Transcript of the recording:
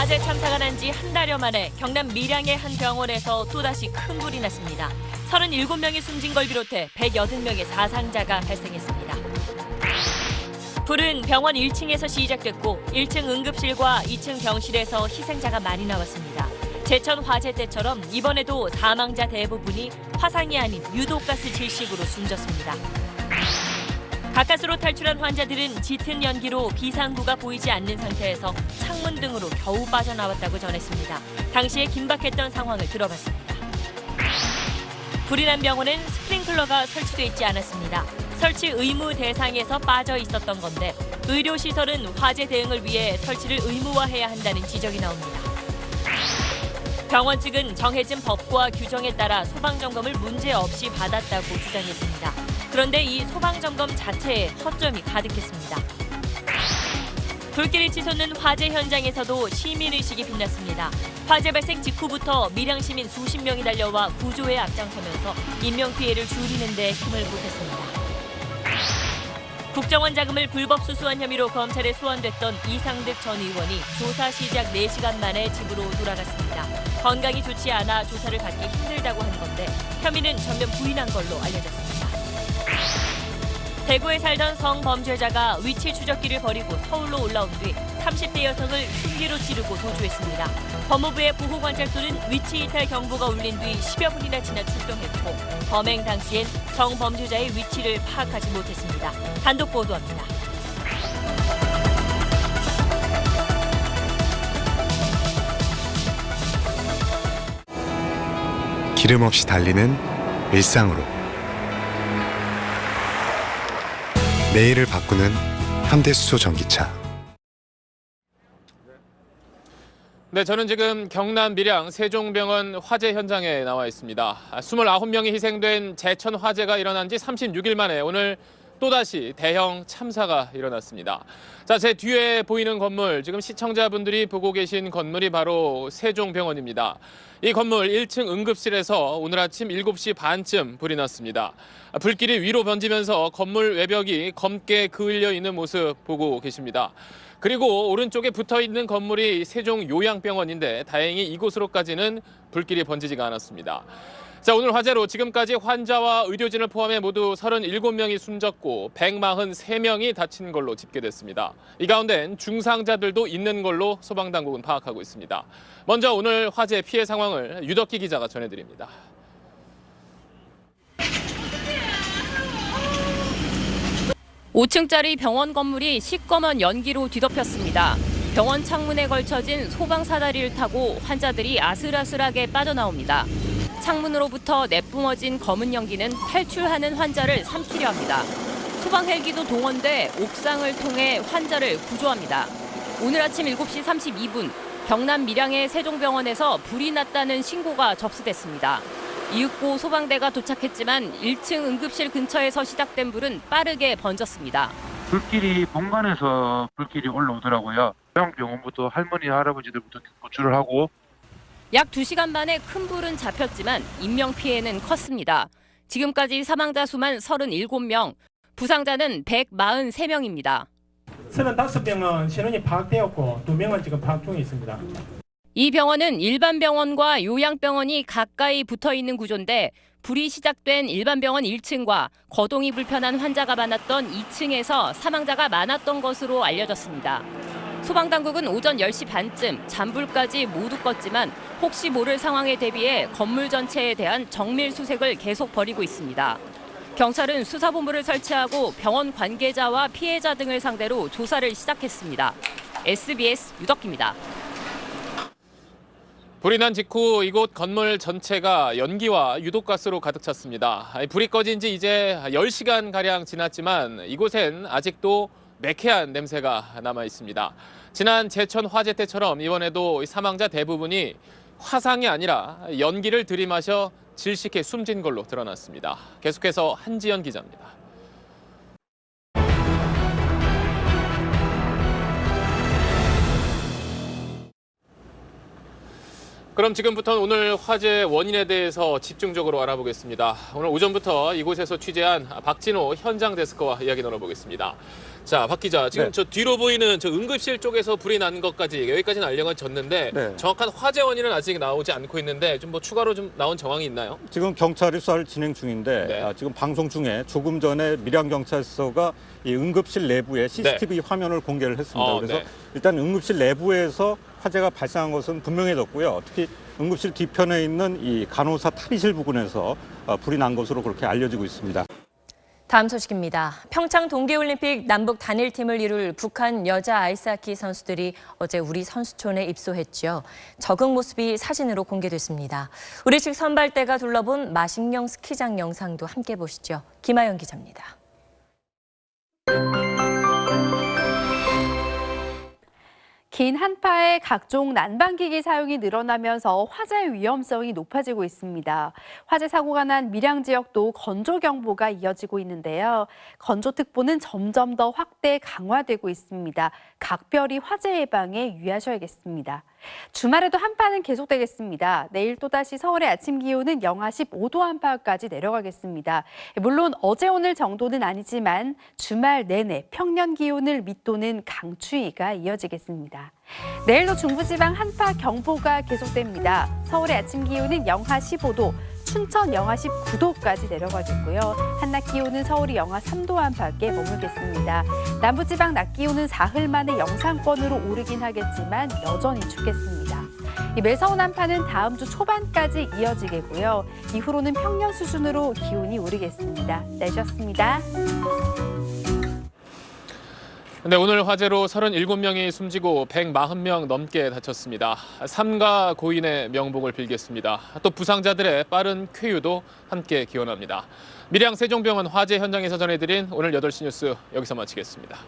화재 참사가 난 지 한 달여 만에 경남 밀양의 한 병원에서 또다시 큰 불이 났습니다. 37명이 숨진 걸 비롯해 180명의 사상자가 발생했습니다. 불은 병원 1층에서 시작됐고 1층 응급실과 2층 병실에서 희생자가 많이 나왔습니다. 제천 화재 때처럼 이번에도 사망자 대부분이 화상이 아닌 유독가스 질식으로 숨졌습니다. 가까스로 탈출한 환자들은 짙은 연기로 비상구가 보이지 않는 상태에서 창문 등으로 겨우 빠져나왔다고 전했습니다. 당시에 긴박했던 상황을 들어봤습니다. 불이 난 병원은 스프링클러가 설치돼 있지 않았습니다. 설치 의무 대상에서 빠져 있었던 건데 의료시설은 화재 대응을 위해 설치를 의무화해야 한다는 지적이 나옵니다. 병원 측은 정해진 법과 규정에 따라 소방점검을 문제없이 받았다고 주장했습니다. 그런데 이 소방점검 자체에 허점이 가득했습니다. 불길이 치솟는 화재 현장에서도 시민의식이 빛났습니다. 화재 발생 직후부터 밀양 시민 수십 명이 달려와 구조에 앞장서면서 인명피해를 줄이는 데 힘을 보탰습니다. 국정원 자금을 불법 수수한 혐의로 검찰에 소환됐던 이상득 전 의원이 조사 시작 4시간 만에 집으로 돌아갔습니다. 건강이 좋지 않아 조사를 받기 힘들다고 한 건데 혐의는 전면 부인한 걸로 알려졌습니다. 대구에 살던 성범죄자가 위치 추적기를 버리고 서울로 올라온 뒤 30대 여성을 흉기로 찌르고 도주했습니다. 법무부의 보호관찰소는 위치 이탈 경보가 울린 뒤 10여 분이나 지나 출동했고 범행 당시엔 성범죄자의 위치를 파악하지 못했습니다. 단독 보도합니다. 기름 없이 달리는 일상으로 내일을 바꾸는 현대수소 전기차. 네, 저는 지금 경남 밀양 세종병원 화재 현장에 나와 있습니다. 29명이 희생된 제천 화재가 일어난 지 36일 만에 오늘 또다시 대형 참사가 일어났습니다. 자, 제 뒤에 보이는 건물, 지금 시청자분들이 보고 계신 건물이 바로 세종병원입니다. 이 건물 1층 응급실에서 오늘 아침 7시 반쯤 불이 났습니다. 불길이 위로 번지면서 건물 외벽이 검게 그을려 있는 모습 보고 계십니다. 그리고 오른쪽에 붙어 있는 건물이 세종요양병원인데 다행히 이곳으로까지는 불길이 번지지가 않았습니다. 자, 오늘 화재로 지금까지 환자와 의료진을 포함해 모두 37명이 숨졌고 143명이 다친 걸로 집계됐습니다. 이 가운데는 중상자들도 있는 걸로 소방당국은 파악하고 있습니다. 먼저 오늘 화재 피해 상황을 유덕기 기자가 전해드립니다. (5층짜리) 병원 건물이 시꺼먼 연기로 뒤덮였습니다. 병원 창문에 걸쳐진 소방 사다리를 타고 환자들이 아슬아슬하게 빠져나옵니다. 창문으로부터 내뿜어진 검은 연기는 탈출하는 환자를 삼키려 합니다. 소방 헬기도 동원돼 옥상을 통해 환자를 구조합니다. 오늘 아침 7시 32분 경남 밀양의 세종병원에서 불이 났다는 신고가 접수됐습니다. 이윽고 소방대가 도착했지만 1층 응급실 근처에서 시작된 불은 빠르게 번졌습니다. 불길이 본관에서 불길이 올라오더라고요. 병원부터 할머니, 할아버지들부터 구출을 하고 약 2시간 만에 큰 불은 잡혔지만 인명피해는 컸습니다. 지금까지 사망자 수만 37명, 부상자는 143명입니다. 35명은 신원이 파악되었고 2명은 지금 파악 중에 있습니다. 이 병원은 일반 병원과 요양병원이 가까이 붙어 있는 구조인데 불이 시작된 일반 병원 1층과 거동이 불편한 환자가 많았던 2층에서 사망자가 많았던 것으로 알려졌습니다. 소방당국은 오전 10시 반쯤 잔불까지 모두 껐지만 혹시 모를 상황에 대비해 건물 전체에 대한 정밀 수색을 계속 벌이고 있습니다. 경찰은 수사본부를 설치하고 병원 관계자와 피해자 등을 상대로 조사를 시작했습니다. SBS 유덕기입니다. 불이 난 직후 이곳 건물 전체가 연기와 유독가스로 가득 찼습니다. 불이 꺼진 지 이제 10시간가량 지났지만 이곳엔 아직도 매캐한 냄새가 남아 있습니다. 지난 제천 화재 때처럼 이번에도 사망자 대부분이 화상이 아니라 연기를 들이마셔 질식해 숨진 걸로 드러났습니다. 계속해서 한지연 기자입니다. 그럼 지금부터는 오늘 화재 원인에 대해서 집중적으로 알아보겠습니다. 오늘 오전부터 이곳에서 취재한 박진호 현장 데스크와 이야기 나눠보겠습니다. 자, 박 기자, 지금 네. 저 뒤로 보이는 저 응급실 쪽에서 불이 난 것까지 여기까지는 알려졌는데 네. 정확한 화재 원인은 아직 나오지 않고 있는데 좀 뭐 추가로 좀 나온 정황이 있나요? 지금 경찰이 수사를 진행 중인데 네. 지금 방송 중에 조금 전에 밀양경찰서가 이 응급실 내부에 CCTV 화면을 공개를 했습니다. 그래서 네. 일단 응급실 내부에서 화재가 발생한 것은 분명해졌고요. 특히 응급실 뒤편에 있는 이 간호사 탈의실 부근에서 불이 난 것으로 그렇게 알려지고 있습니다. 다음 소식입니다. 평창 동계올림픽 남북 단일팀을 이룰 북한 여자 아이스하키 선수들이 어제 우리 선수촌에 입소했죠. 적응 모습이 사진으로 공개됐습니다. 우리 측 선발대가 둘러본 마식령 스키장 영상도 함께 보시죠. 김아연 기자입니다. 긴 한파에 각종 난방기기 사용이 늘어나면서 화재 위험성이 높아지고 있습니다. 화재 사고가 난 밀양 지역도 건조경보가 이어지고 있는데요. 건조특보는 점점 더 확대 강화되고 있습니다. 각별히 화재 예방에 유의하셔야겠습니다. 주말에도 한파는 계속되겠습니다. 내일 또다시 서울의 아침 기온은 영하 15도 한파까지 내려가겠습니다. 물론 어제 오늘 정도는 아니지만 주말 내내 평년 기온을 밑도는 강추위가 이어지겠습니다. 내일도 중부지방 한파 경보가 계속됩니다. 서울의 아침 기온은 영하 15도, 춘천 영하 19도까지 내려가겠고요. 한낮 기온은 서울이 영하 3도 안팎에 머물겠습니다. 남부지방 낮 기온은 사흘 만에 영상권으로 오르긴 하겠지만 여전히 춥겠습니다. 이 매서운 한파는 다음 주 초반까지 이어지겠고요. 이후로는 평년 수준으로 기온이 오르겠습니다. 날씨였습니다. 네, 오늘 화재로 37명이 숨지고 140명 넘게 다쳤습니다. 삼가 고인의 명복을 빌겠습니다. 또 부상자들의 빠른 쾌유도 함께 기원합니다. 밀양 세종병원 화재 현장에서 전해드린 오늘 8시 뉴스 여기서 마치겠습니다.